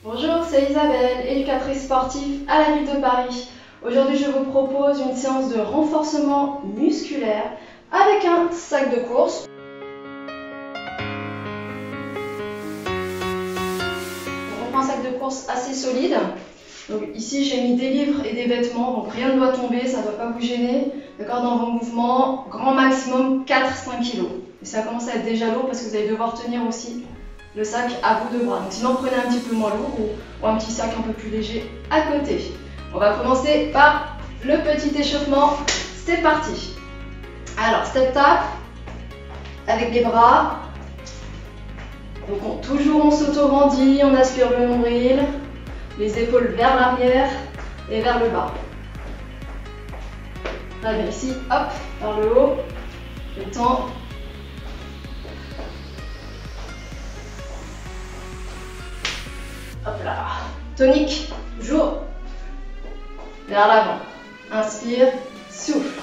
Bonjour, c'est Isabelle, éducatrice sportive à la ville de Paris. Aujourd'hui, je vous propose une séance de renforcement musculaire avec un sac de course. On prend un sac de course assez solide. Donc ici, j'ai mis des livres et des vêtements, donc rien ne doit tomber, ça ne doit pas vous gêner. D'accord, dans vos mouvements, grand maximum 4-5 kg. Et ça commence à être déjà lourd parce que vous allez devoir tenir aussi le sac à bout de bras. Donc sinon, prenez un petit peu moins lourd ou un petit sac un peu plus léger à côté. On va commencer par le petit échauffement. C'est parti. Alors, step tap avec les bras. Donc toujours on s'auto-grandit, on aspire le nombril, les épaules vers l'arrière et vers le bas. Très bien, ici, hop, vers le haut, le temps. Hop là, tonique, toujours vers l'avant. Inspire, souffle.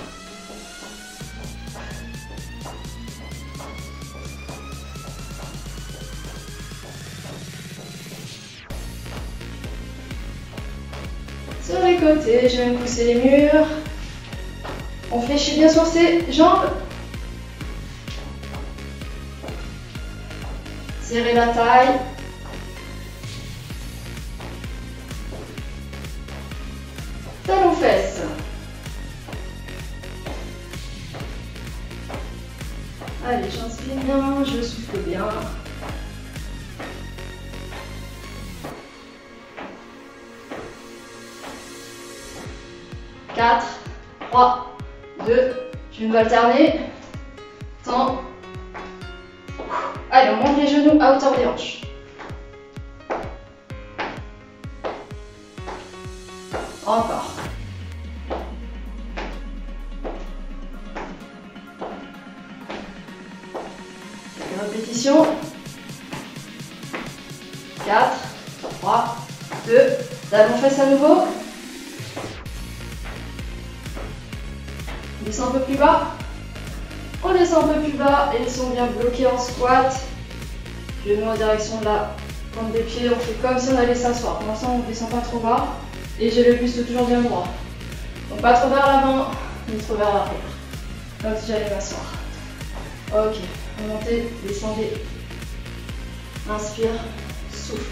Sur les côtés, je vais me pousser les murs. On fléchit bien sur ses jambes. Serrez la taille. Talons fesses. Allez, j'inspire bien, je souffle bien. Quatre, 3, 2, je vais alterner. Temps. Allez, on monte les genoux à hauteur des hanches. Encore. Répétition. 4, 3, 2, talons fesses à nouveau. On descend un peu plus bas. On descend un peu plus bas et ils sont bien bloqués en squat. Genoux en direction de la pointe des pieds. On fait comme si on allait s'asseoir. Pour l'instant, on ne descend pas trop bas. Et j'ai le buste toujours bien droit. Donc pas trop vers l'avant, ni trop vers l'arrière. Comme si j'allais m'asseoir. Ok, montez, descendez. Inspire, souffle.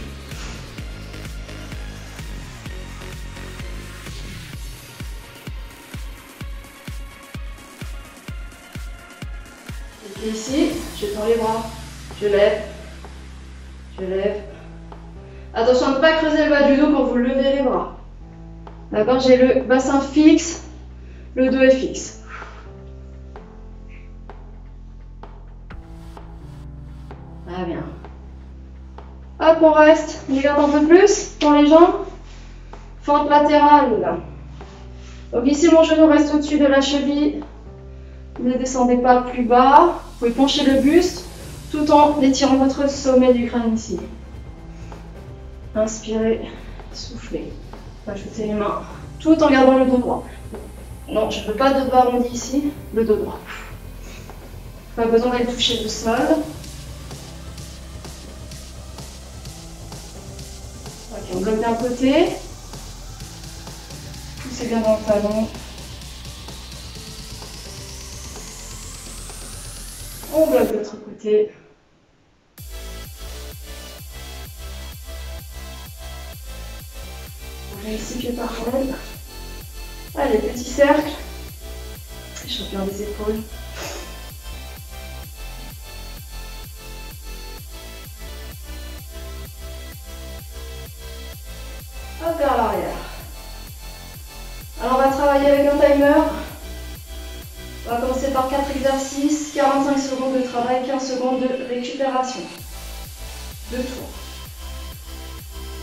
Et puis ici, je tends les bras. Je lève. Je lève. Attention à ne pas creuser le bas du dos quand vous levez les bras. D'accord, j'ai le bassin fixe, le dos est fixe. Très bien. Hop, on reste. On garde un peu plus dans les jambes. Fente latérale. Donc ici, mon genou reste au-dessus de la cheville. Ne descendez pas plus bas. Vous pouvez pencher le buste tout en étirant votre sommet du crâne ici. Inspirez, soufflez. Ajoutez les mains tout en gardant le dos droit. Non, je ne veux pas de dos arrondi ici, le dos droit. Pas besoin d'aller toucher le sol. Ok, on bloque d'un côté. Poussez bien dans le talon. On bloque de l'autre côté. Ici, pied parallèle. Allez, petit cercle. Je regarde les épaules. Hop, vers l'arrière. Alors, on va travailler avec un timer. On va commencer par 4 exercices, 45 secondes de travail, 15 secondes de récupération. 2 tours.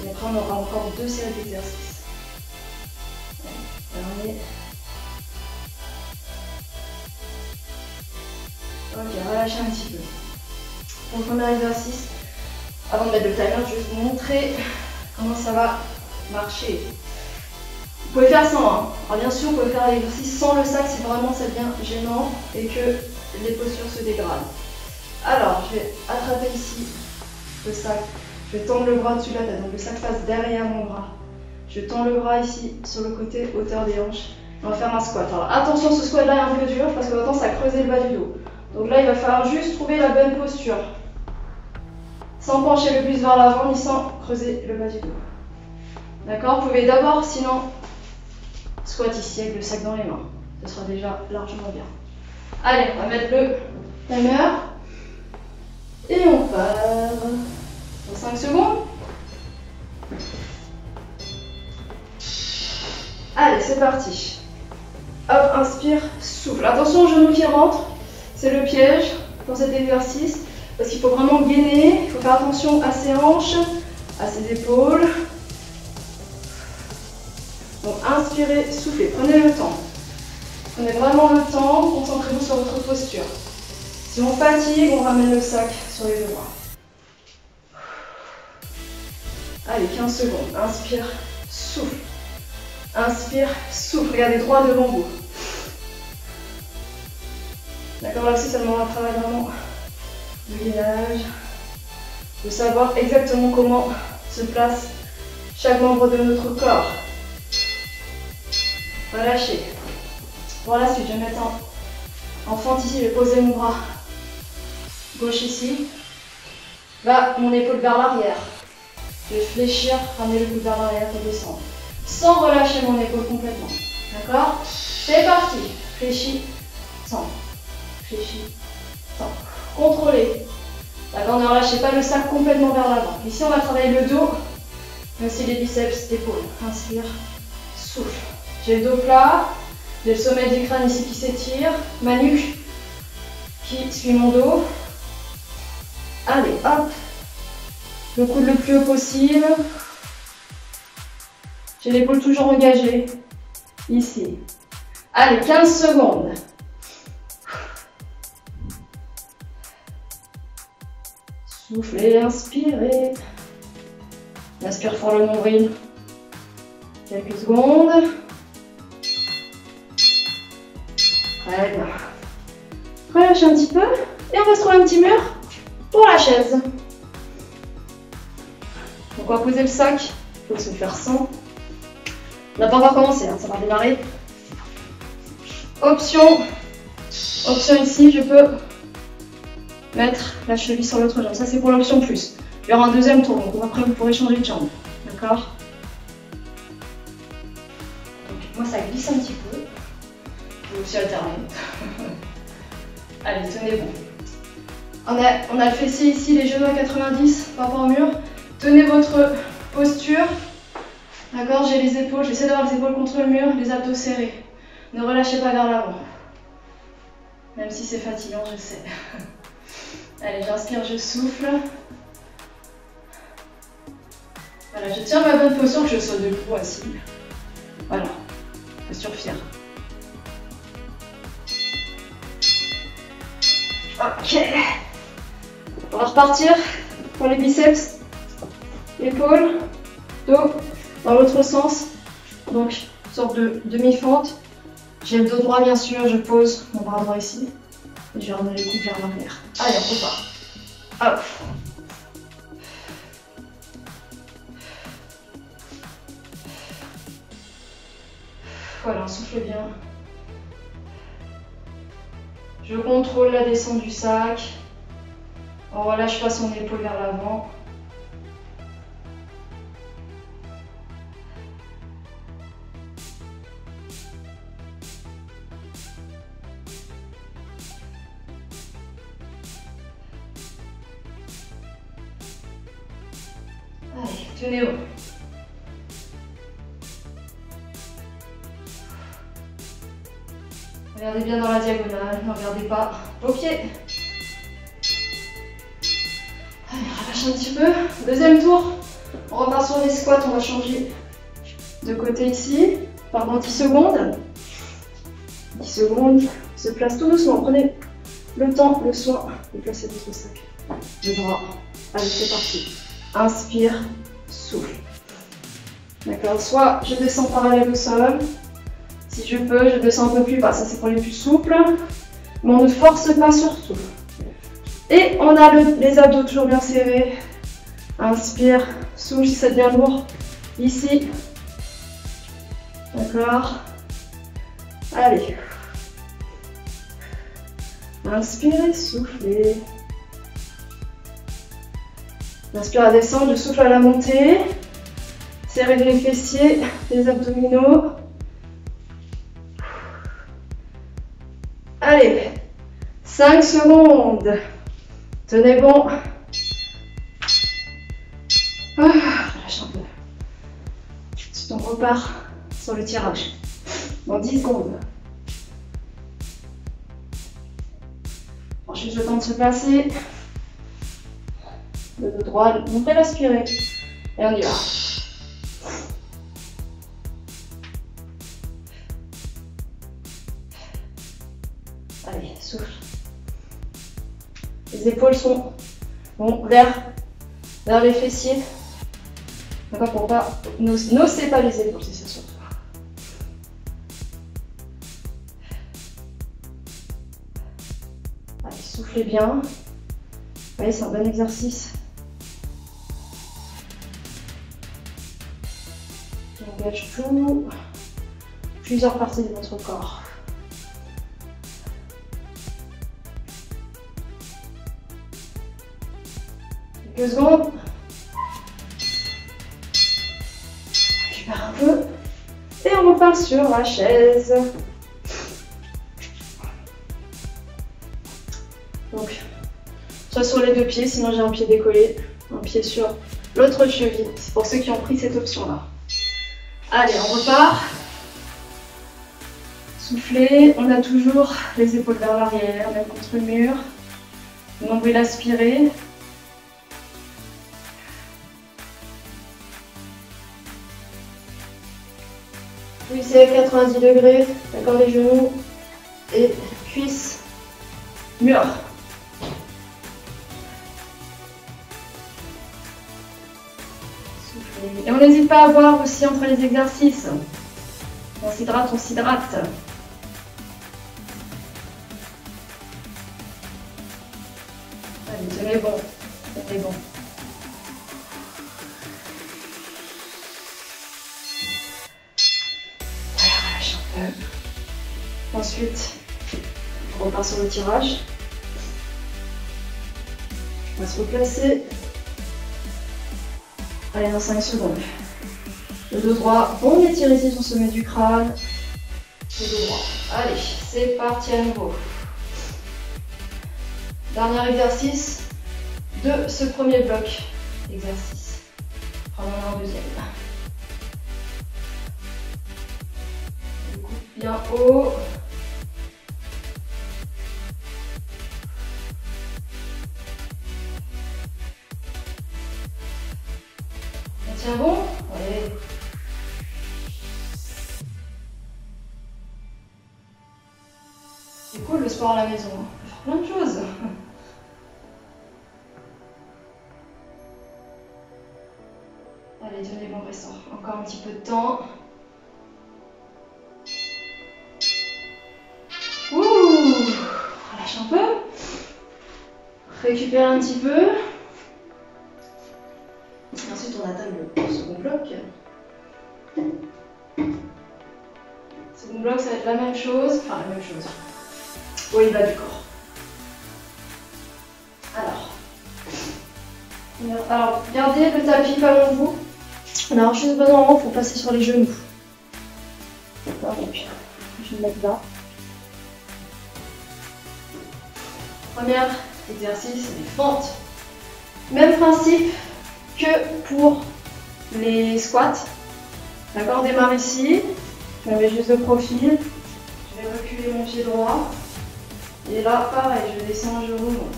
Et après, on aura encore 2 séries d'exercices. Dernier. Ok, relâchez un petit peu. Pour le premier exercice, avant de mettre le timer, je vais vous montrer comment ça va marcher. Vous pouvez faire sans, hein. Alors bien sûr, vous pouvez faire l'exercice sans le sac si vraiment ça devient gênant et que les postures se dégradent. Alors, je vais attraper ici le sac. Je Je vais tendre le bras au-dessus de la tête, donc le sac passe derrière mon bras. Je tends le bras ici, sur le côté, hauteur des hanches. On va faire un squat. Alors attention, ce squat là est un peu dur parce qu'on a tendance à creuser le bas du dos. Donc là, il va falloir juste trouver la bonne posture. Sans pencher le plus vers l'avant, ni sans creuser le bas du dos. D'accord? Vous pouvez d'abord, sinon, squat ici avec le sac dans les mains. Ce sera déjà largement bien. Allez, on va mettre le timer. Et on part dans 5 secondes. Allez, c'est parti. Hop, inspire, souffle. Attention aux genoux qui rentrent. C'est le piège dans cet exercice. Parce qu'il faut vraiment gainer. Il faut faire attention à ses hanches, à ses épaules. Donc, inspirez, soufflez. Prenez le temps. Prenez vraiment le temps. Concentrez-vous sur votre posture. Si on fatigue, on ramène le sac sur les deux bras. Allez, 15 secondes. Inspire, souffle. Inspire, souffle. Regardez droit devant vous. D'accord, là aussi, ça demande un travail vraiment de gainage, de savoir exactement comment se place chaque membre de notre corps. Relâchez. Pour la suite, je vais mettre en fente ici, je vais poser mon bras gauche ici. Là, mon épaule vers l'arrière. Je vais fléchir, ramener le coude vers l'arrière et descendre. Sans relâcher mon épaule complètement. D'accord? C'est parti. Fléchis, sans. Fléchis, sans. Contrôlez. D'accord, ne relâchez pas le sac complètement vers l'avant. Ici, on va travailler le dos, mais aussi les biceps, épaules. Inspire, souffle. J'ai le dos plat. J'ai le sommet du crâne ici qui s'étire. Ma nuque qui suit mon dos. Allez, hop. Le coude le plus haut possible. J'ai l'épaule toujours engagée. Ici. Allez, 15 secondes. Soufflez, inspirez. Inspire fort le nombril. Quelques secondes. Très bien. Relâchez un petit peu. Et on va se trouver un petit mur pour la chaise. Donc on va poser le sac. Il faut se faire sans. On n'a pas encore commencé, hein, ça va démarrer. Option ici, je peux mettre la cheville sur l'autre jambe. Ça, c'est pour l'option plus. Il y aura un deuxième tour, donc après, vous pourrez changer de jambe. D'accord? Donc, moi, ça glisse un petit peu. Je vais aussi alterner. Allez, tenez bon. On a le fessier ici, les genoux à 90 par rapport au mur. Tenez votre posture. D'accord? J'ai les épaules, j'essaie d'avoir les épaules contre le mur, les abdos serrés. Ne relâchez pas vers l'avant. Même si c'est fatigant, je sais. Allez, j'inspire, je souffle. Voilà, je tiens ma bonne posture, que je sois debout, assis. Voilà, posture fière. Ok. On va repartir pour les biceps, épaules, dos, dans l'autre sens. Donc, une sorte de demi-fente. J'ai le dos droit, bien sûr, je pose mon bras droit ici. Et je vais ramener le coude vers l'arrière. Allez, on repart. Hop. Voilà, on souffle bien. Je contrôle la descente du sac. On relâche pas son épaule vers l'avant. Allez, tenez haut. Regardez bien dans la diagonale, ne regardez pas vos pieds. Allez, relâche un petit peu. Deuxième tour, on repart sur les squats, on va changer de côté ici. Pendant 10 secondes. 10 secondes, on se place tout doucement. Prenez le temps, le soin de placer votre sac. Le bras. Allez, c'est parti. Inspire, souffle. D'accord, soit je descends parallèle au sol. Si je peux, je descends un peu plus bas. Ça, c'est pour les plus souples. Mais on ne force pas surtout. Et on a les abdos toujours bien serrés. Inspire, souffle si ça devient lourd. Ici. D'accord. Allez. Inspirez, soufflez. Inspire à descendre, je souffle à la montée. Serrez les fessiers, les abdominaux. Allez, 5 secondes. Tenez bon. Relâche un peu. Ensuite, on repart sur le tirage. Dans 10 secondes. Juste le temps de se placer. Le dos droit, montrez l'aspirer. Et on y va. Allez, souffle. Les épaules sont vers les fessiers. D'accord, pour pas n'osez pas les épaules, c'est ça surtout. Allez, soufflez bien. Vous voyez, c'est un bon exercice. On engage plusieurs parties de votre corps. Quelques secondes. Récupère un peu. Et on repart sur la chaise. Donc, soit sur les deux pieds, sinon j'ai un pied décollé, un pied sur l'autre cheville. C'est pour ceux qui ont pris cette option-là. Allez, on repart. Soufflez, on a toujours les épaules vers l'arrière, même contre le mur. Nombril aspiré. Plissez à 90 degrés, d'accord, les genoux et cuisses, mur. Soufflez. Et on n'hésite pas à boire aussi entre les exercices. On s'hydrate, on s'hydrate. Allez, tenez bon, tenez bon. Voilà, relâche un peu. Ensuite, on repart sur le tirage. On va se replacer. Allez, dans 5 secondes. Le dos droit, on étire ici sur le sommet du crâne. Le dos droit. Allez, c'est parti à nouveau. Dernier exercice de ce premier bloc d'exercice. Prenons un deuxième. Le coude bien haut. On tient bon? Allez. C'est cool le sport à la maison. On peut faire plein de choses. Allez, tenez bon, restons encore un petit peu de temps. Ouh, relâche un peu. Récupère un petit peu. Et ensuite, on attaque le second bloc. Second bloc, ça va être la même chose. Enfin, la même chose. Au bas du corps. Alors, gardez le tapis pas loin de vous. On a juste besoin pour passer sur les genoux. D'accord, donc je vais me mettre là. Premier exercice, les fentes. Même principe que pour les squats. D'accord, on démarre ici. Je me mets juste de profil. Je vais reculer mon pied droit. Et là, pareil, je descends, je remonte.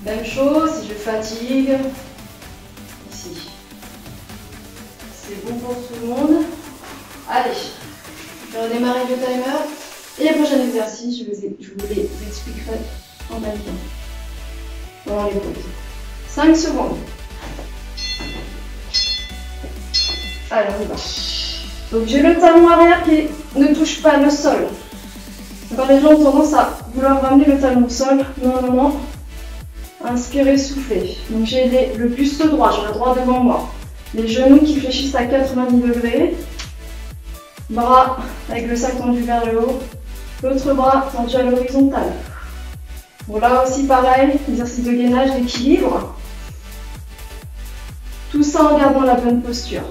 Même chose, si je fatigue, ici. C'est bon pour tout le monde. Allez, je vais redémarrer le timer. Et les prochains exercices, je vous les expliquerai en même temps. Pendant les pauses. 5 secondes. Allez, on y va. Donc j'ai le talon arrière qui ne touche pas le sol. D'accord, les gens ont tendance à vouloir ramener le talon au sol. Non, non, non. Inspirez, soufflez. Donc j'ai le buste droit, j'ai la droite devant moi. Les genoux qui fléchissent à 90 degrés. Bras avec le sac tendu vers le haut. L'autre bras tendu à l'horizontale. Bon, là aussi pareil, exercice de gainage, d'équilibre. Tout ça en gardant la bonne posture.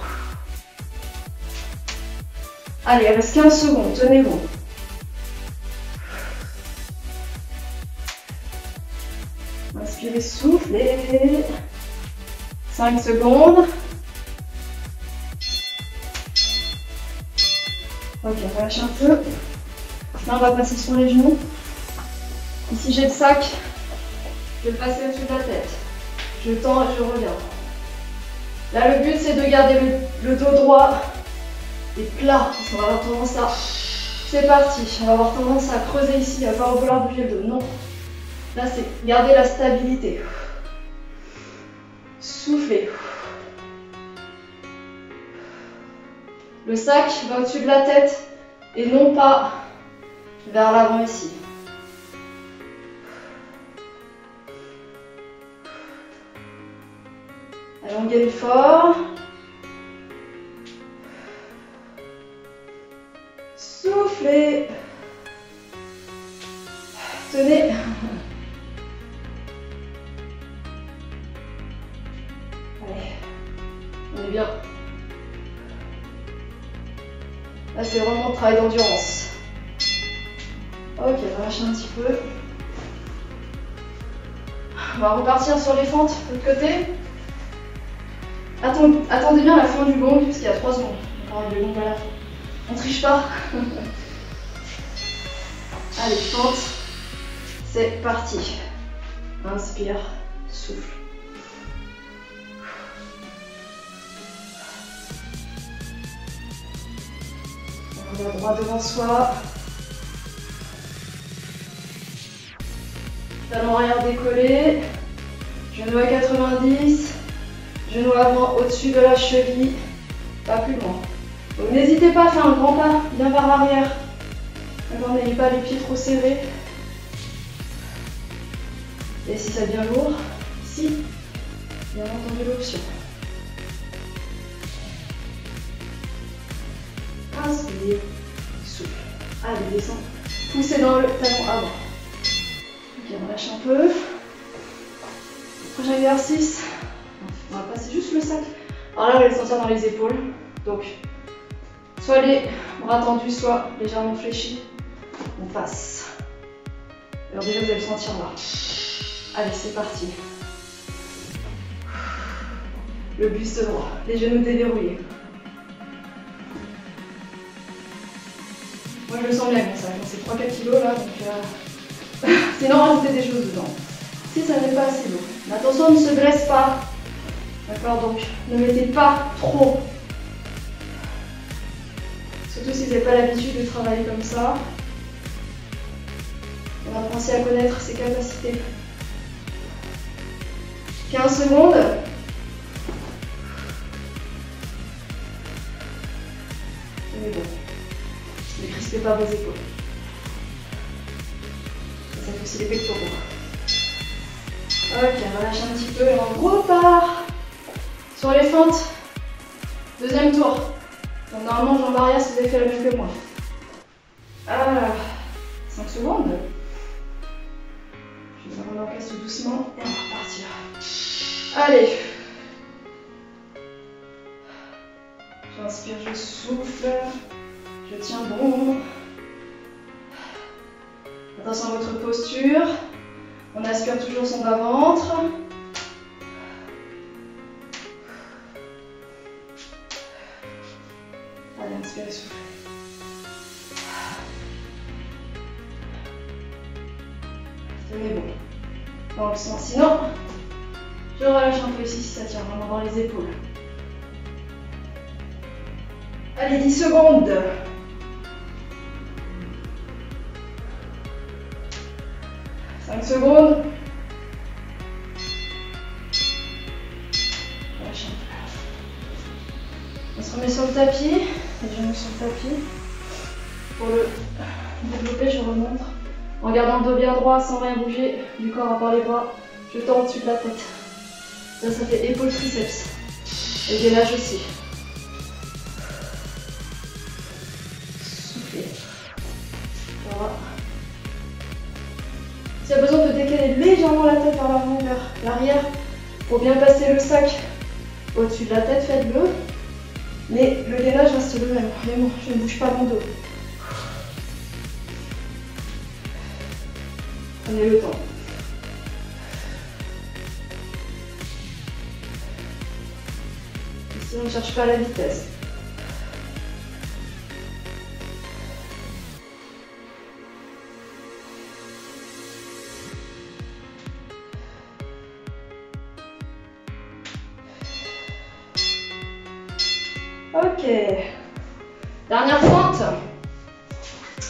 Allez, il reste 15 secondes, tenez bon. Inspirez, soufflez. 5 secondes. Ok, on relâche un peu. Là, on va passer sur les genoux. Ici, j'ai le sac. Je vais le passer au-dessus de la tête. Je tends et je reviens. Là, le but, c'est de garder le dos droit et plat. Parce qu'on va avoir tendance à... C'est parti. On va avoir tendance à creuser ici, à ne pas vouloir bouger le dos. Non. Là, c'est garder la stabilité. Soufflez. Le sac va au-dessus de la tête et non pas vers l'avant ici. Allongez le fort. Soufflez. Tenez. Allez, on est bien. Là, c'est vraiment le travail d'endurance. Ok, relâchez un petit peu. On va repartir sur les fentes de l'autre côté. Attendez bien la fin du gong, parce qu'il y a 3 secondes. On le gong à la fin. On triche pas. Allez, fente. C'est parti. Inspire, souffle. On va droit devant soi. Talon arrière décollé. Genou à 90. Genou avant au-dessus de la cheville. Pas plus loin. Donc n'hésitez pas à faire un grand pas bien vers l'arrière. D'accord, n'ayez pas les pieds trop serrés. Et si ça devient lourd, ici, bien entendu l'option. Inspire, souffle. Allez, descend. Poussez dans le talon avant. Ok, on lâche un peu. Prochain exercice, on va passer juste le sac. Alors là, on va le sentir dans les épaules. Donc, soit les bras tendus, soit légèrement fléchis. On passe. Alors déjà, vous allez le sentir là. Allez, c'est parti. Le buste droit, les genoux déverrouillés. Moi, je le sens bien comme ça. C'est 3-4 kg là, donc sinon, rajoutez des choses dedans. Si ça n'est pas assez lourd. Mais attention, on ne se blesse pas. D'accord, donc ne mettez pas trop. Surtout si vous n'avez pas l'habitude de travailler comme ça. On va penser à connaître ses capacités. 15 secondes. C'est bon. Ne crispez pas vos épaules. Ça fait aussi les pectoraux. Ok, relâche un petit peu et on repart sur les fentes. Deuxième tour. Donc normalement, jambes arrière si vous avez fait la même que moi. 5 secondes. Je vais remettre en place tout doucement et on va repartir. Allez. J'inspire, je souffle. Je tiens bon. Attention à votre posture. On aspire toujours son bas-ventre. Allez, inspirez, soufflez. Tenez bon. Dans le sens. Sinon, je relâche un peu ici si ça tient vraiment dans les épaules. Allez, 10 secondes. Secondes. On se remet sur le tapis, les genoux sur le tapis. Pour le développer, je remonte. En gardant le dos bien droit, sans rien bouger du corps à part les bras. Je tends au-dessus de la tête. Ça fait épaule triceps. Et gainage aussi. Soufflez. Voilà. S'il y a besoin de décaler légèrement la tête vers l'avant, vers l'arrière, pour bien passer le sac au-dessus de la tête, faites-le. Mais le gainage reste le même. Vraiment, je ne bouge pas mon dos. Prenez le temps. Ici, on ne cherche pas la vitesse. Ok. Dernière fente.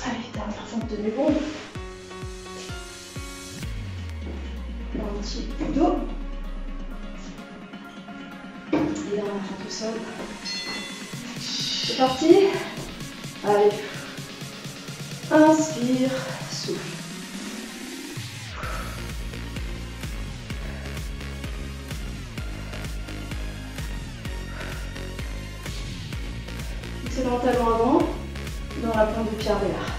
Allez, dernière fente, tenez bon. Un petit coup d'eau. Et dernière fente au sol. C'est parti. Allez. Inspire, souffle. Excellent talon avant, dans la pointe de pied arrière.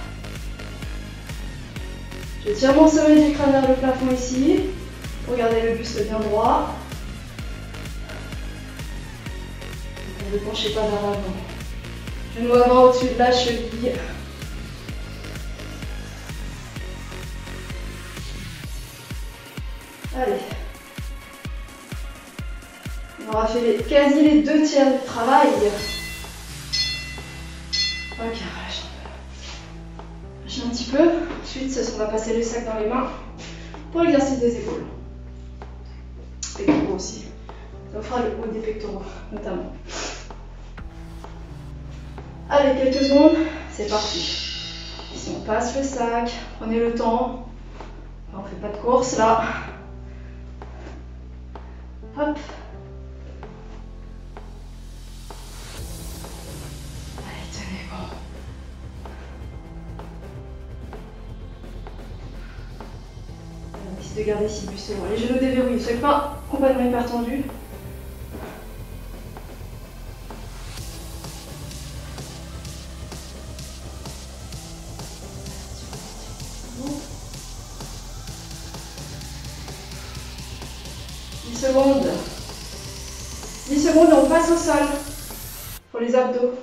Je tire mon sommet du crâne vers le plafond ici, pour garder le buste bien droit. Ne penchez pas vers l'avant. Genou avant au-dessus de la cheville. Allez. On aura fait quasi les 2 tiers du travail. Ok, relâche un peu. Relâchez un petit peu. Ensuite, on va passer le sac dans les mains pour l'exercice des épaules. Pectoraux aussi. Ça fera le haut des pectoraux, notamment. Allez, quelques secondes. C'est parti. Ici, on passe le sac. Prenez le temps. On ne fait pas de course là. Hop. De garder si buste droit. Les genoux déverrouillés, ne soyez pas complètement hyper tendus. Secondes. 10 secondes et on passe au sol pour les abdos.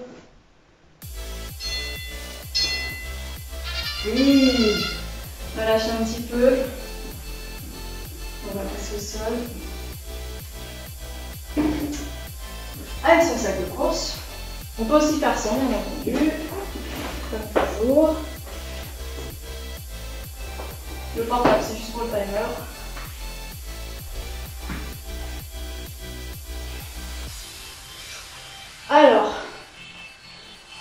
Oui. On va lâcher un petit peu. On va passer au sol. Avec son sac de course. On peut aussi faire sans, bien entendu. Comme toujours. Le portable, c'est juste pour le timer. Alors,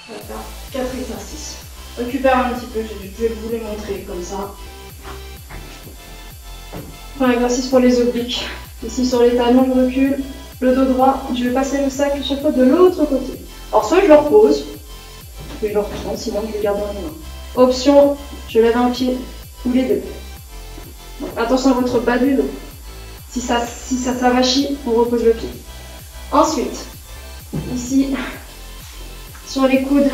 on va faire 4 exercices. Récupère un petit peu, je vais vous les montrer comme ça. Un exercice pour les obliques. Ici sur les talons, je recule, le dos droit, je vais passer le sac chaque fois de l'autre côté. Alors soit je le repose, je le reprends, sinon je le garde dans les mains. Option, je lève un pied ou les deux. Donc, attention à votre bas du dos. Si ça s'avachit, on repose le pied. Ensuite, ici, sur les coudes,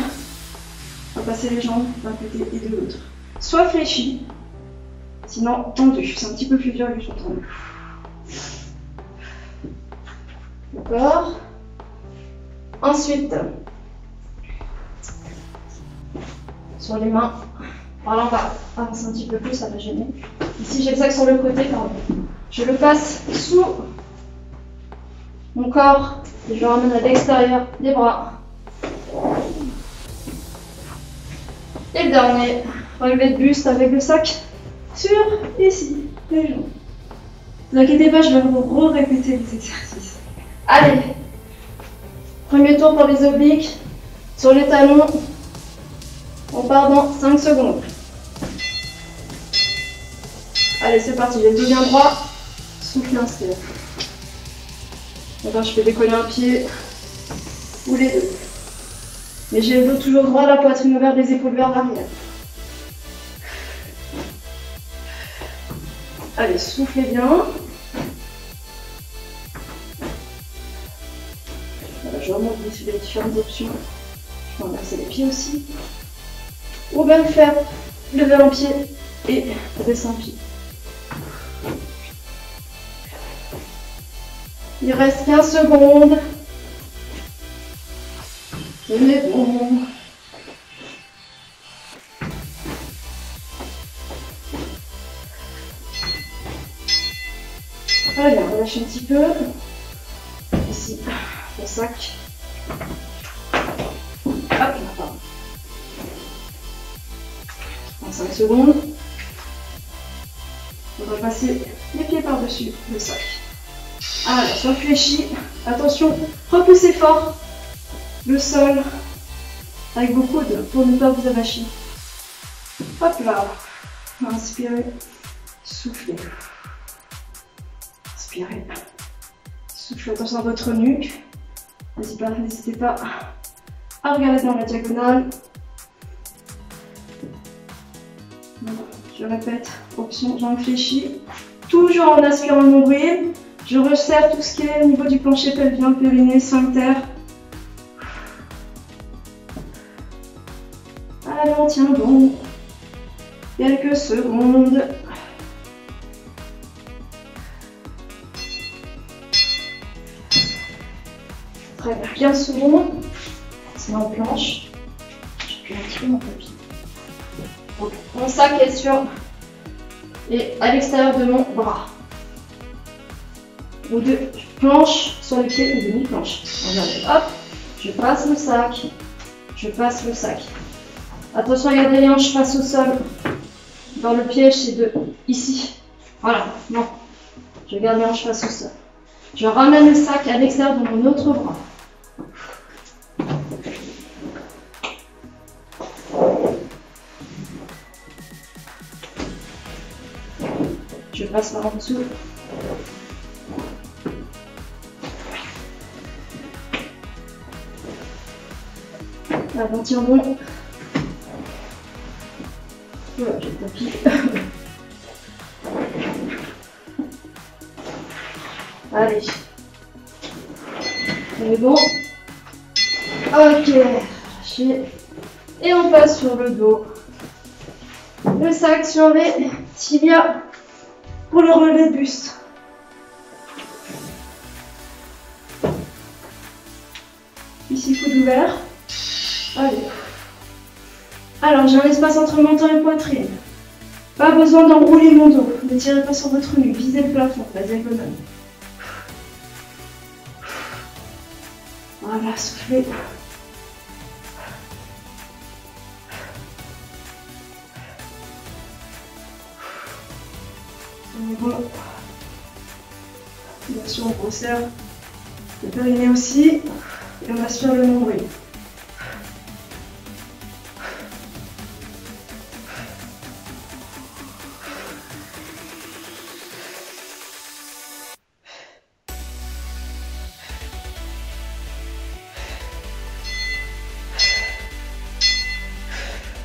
on va passer les jambes d'un côté et de l'autre. Soit fléchi, sinon tendu. C'est un petit peu plus dur que je suis tendue. D'accord. Ensuite, sur les mains, par là on va avancer un petit peu plus, ça va gêner. Ici j'ai le sac sur le côté, pardon. Je le passe sous mon corps et je le ramène à l'extérieur des bras. Et le dernier, relevé de buste avec le sac sur ici, les jambes. Ne vous inquiétez pas, je vais vous répéter les exercices. Allez, premier tour pour les obliques, sur les talons, on part dans 5 secondes. Allez, c'est parti, j'ai le dos bien droit, souffle, inspire. Maintenant, je fais décoller un pied ou les deux. Mais j'ai le dos toujours droit, la poitrine ouverte, les épaules vers l'arrière. Allez, soufflez bien. les différentes options. Je peux inverser les pieds aussi. Ou bien faire lever un pied et baisser un pied. Il reste 15 secondes. Tenez bon. Allez, on relâche un petit peu. Ici, le sac. Hop, pardon. 25 secondes. On va passer les pieds par-dessus le sac. Alors, sur le fléchi, attention, repoussez fort le sol avec vos coudes pour ne pas vous avacher. Hop là. Inspirez, soufflez. Inspirez. Soufflez, attention à votre nuque. N'hésitez pas à regarder dans la diagonale. Je répète, option jambes fléchies. Toujours en aspirant le nombril. Je resserre tout ce qui est au niveau du plancher pelvien, périnée, sphincter. Allez, on tient bon. Quelques secondes. Très bien, 15 secondes. On se met en planche. J'appuie un petit peu mon tapis. Donc, mon sac est sur et à l'extérieur de mon bras. Ou de planche sur les pieds ou demi-planche. Regardez, hop, je passe le sac. Je passe le sac. Attention à garder les hanches face au sol. Dans le piège, c'est de ici. Voilà, bon. Je garde les hanches face au sol. Je ramène le sac à l'extérieur de mon autre bras. Je passe par en dessous. Là, on tient bon. Voilà, j'ai le tapis. Allez. On est bon. Ok. Relâchez. Et on passe sur le dos. Le sac sur les tibias pour le relevé de buste. Ici, coude ouvert. Allez. Alors, j'ai un espace entre le menton et la poitrine. Pas besoin d'enrouler mon dos. Ne tirez pas sur votre nuque. Visez le plafond, la diagonale. Voilà, soufflez. Bon. Bien sûr, on resserre le périnée aussi. Et on aspire le nombril.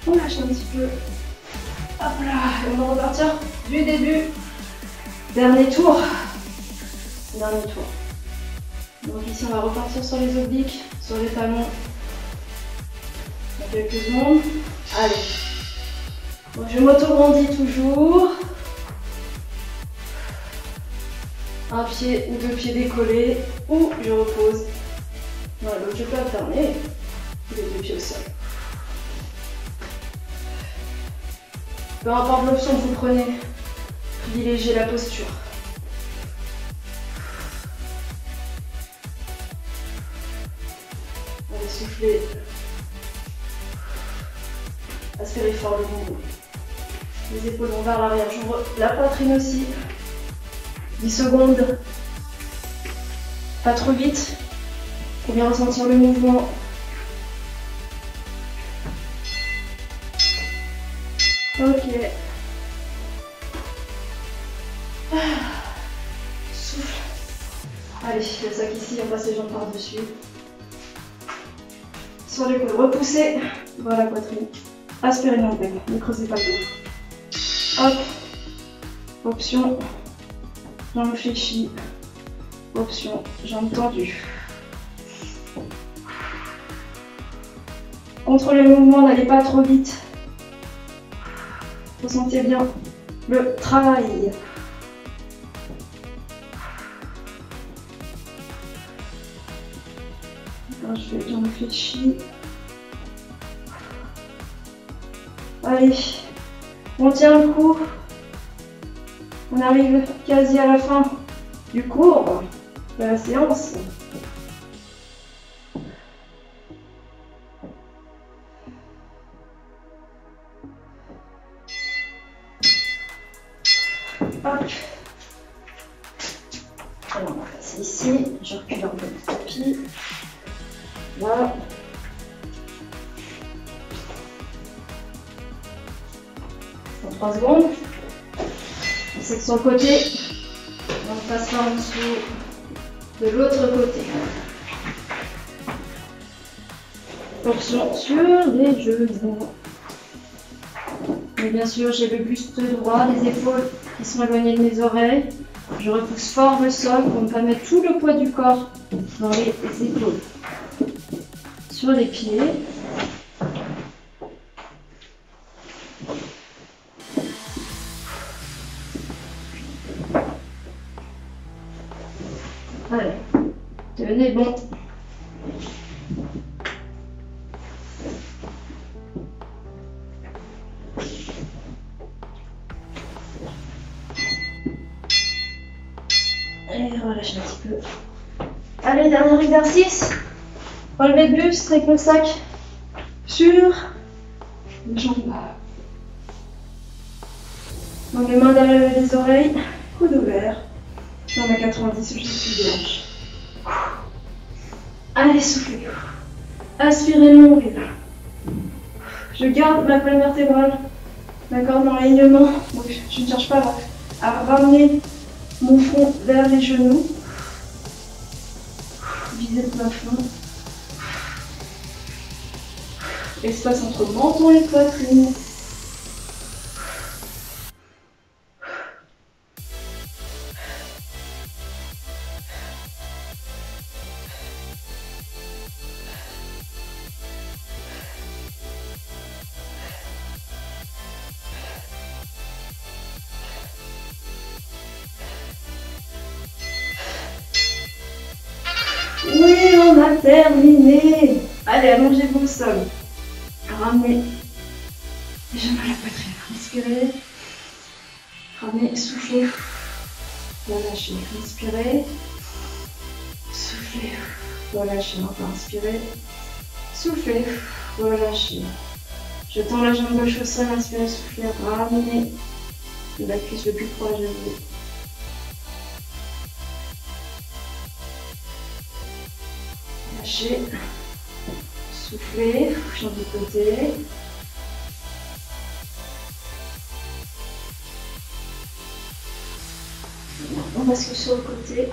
On lâche un petit peu. Hop là, et on va repartir du début. Dernier tour. Dernier tour. Donc ici, on va repartir sur les obliques, sur les talons. Dans quelques secondes. Allez. Donc je m'auto-grandis toujours. Un pied ou deux pieds décollés. Ou je repose. Voilà, donc je peux alterner. Les deux pieds au sol. Peu importe l'option que vous prenez, privilégiez la posture. Allez, soufflez. Aspirez fort le menton. Les épaules vont vers l'arrière. J'ouvre la poitrine aussi. 10 secondes. Pas trop vite. Pour bien ressentir le mouvement. Ok. Souffle. Allez, le sac ici, on passe les jambes par-dessus. Sur les coudes, repoussez. Voilà la poitrine. Aspirez non plus, ne creusez pas le dos. Hop. Option. Jambes fléchies. Option. Jambes tendues. contrôlez le mouvement, n'allez pas trop vite. Ressentez bien le travail. J'en réfléchis. Allez, on tient le coup. On arrive quasi à la fin du cours, de la séance. Hop. Alors, on va passer ici. Je recule un peu le tapis. Voilà. Dans 3 secondes. Section côté. On passe par en dessous de l'autre côté. Torsion sur les genoux. Et bien sûr, j'ai le buste droit, les épaules qui sont éloignées de mes oreilles. Je repousse fort le sol pour ne pas mettre tout le poids du corps dans les épaules. Sur les pieds. Allez, tenez bon. Et relâchez un petit peu. Allez, dernier exercice. Relevé de buste avec le sac sur les jambes. Donc les mains derrière les oreilles, coude ouvert. On a 90 juste des hanches. Allez, soufflez. Aspirez, longuez. Je garde ma colonne vertébrale, d'accord, dans l'alignement. Donc je ne cherche pas à ramener mon front vers les genoux. Visez le plafond. Espace entre menton et poitrine. Oui, on a terminé. Allez, allongez-vous au sol. Ramenez les jambes à la poitrine. Inspirez. Ramenez, soufflez. Relâchez. Inspirez. Soufflez. Relâchez. Encore inspirez. Soufflez. Relâchez. Je tends la jambe gauche au sol. Inspirez, soufflez. Ramenez la cuisse le plus proche de vous. Lâchez. Soufflez, change de côté. On bascule sur le côté.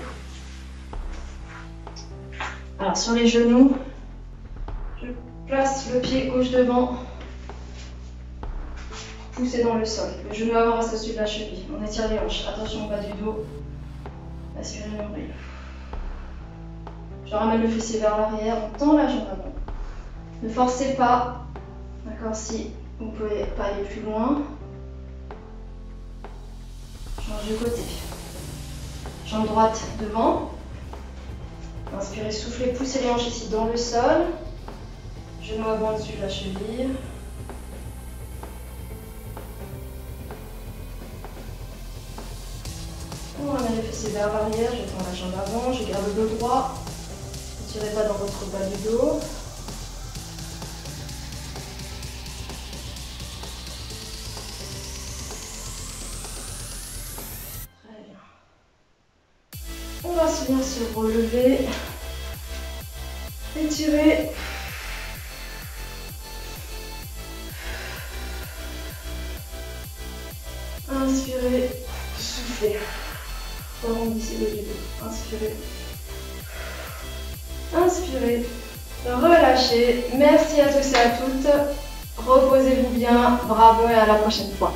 Alors sur les genoux, je place le pied gauche devant. Poussez dans le sol. Le genou avant reste au-dessus de la cheville. On étire les hanches. Attention au bas du dos. Aspirez le nombril. Je ramène le fessier vers l'arrière. On tend la jambe avant. Ne forcez pas, d'accord, si vous ne pouvez pas aller plus loin. Change de côté. Jambe droite devant. Inspirez, soufflez, poussez les hanches ici dans le sol. Genou avant dessus de la cheville. On ramène le fessier vers l'arrière, je tends la jambe avant, je garde le dos droit. Ne tirez pas dans votre bas du dos. On va bien se relever, étirer. Inspirez, soufflez. Arrondissez le dos. Inspirez. Inspirez. Relâchez. Merci à tous et à toutes. Reposez-vous bien. Bravo et à la prochaine fois.